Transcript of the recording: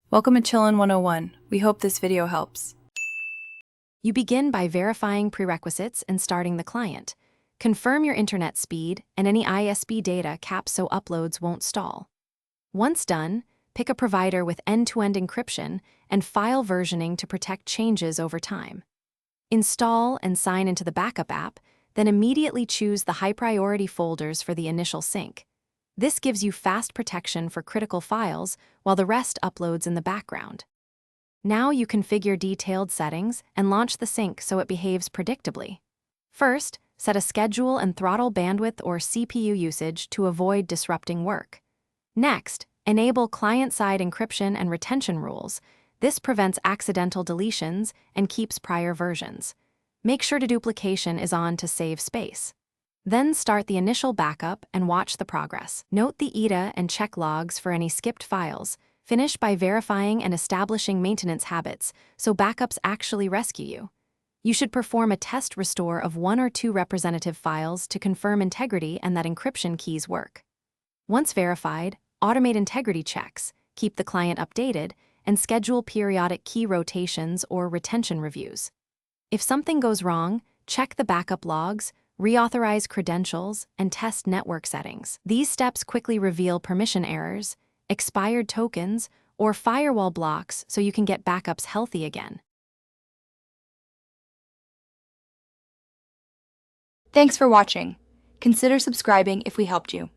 Welcome to Chillin' 101. We hope this video helps. You begin by verifying prerequisites and starting the client. Confirm your internet speed and any ISP data capped so uploads won't stall. Once done, pick a provider with end-to-end encryption and file versioning to protect changes over time. Install and sign into the backup app, then immediately choose the high-priority folders for the initial sync. This gives you fast protection for critical files while the rest uploads in the background. Now you configure detailed settings and launch the sync so it behaves predictably. First, set a schedule and throttle bandwidth or CPU usage to avoid disrupting work. Next, enable client-side encryption and retention rules. This prevents accidental deletions and keeps prior versions. Make sure duplication is on to save space. Then start the initial backup and watch the progress. Note the ETA and check logs for any skipped files. Finish by verifying and establishing maintenance habits so backups actually rescue you. You should perform a test restore of 1 or 2 representative files to confirm integrity and that encryption keys work. Once verified, automate integrity checks, keep the client updated, and schedule periodic key rotations or retention reviews. If something goes wrong, check the backup logs, reauthorize credentials, and test network settings. These steps quickly reveal permission errors, expired tokens, or firewall blocks so you can get backups healthy again. Thanks for watching. Consider subscribing if we helped you.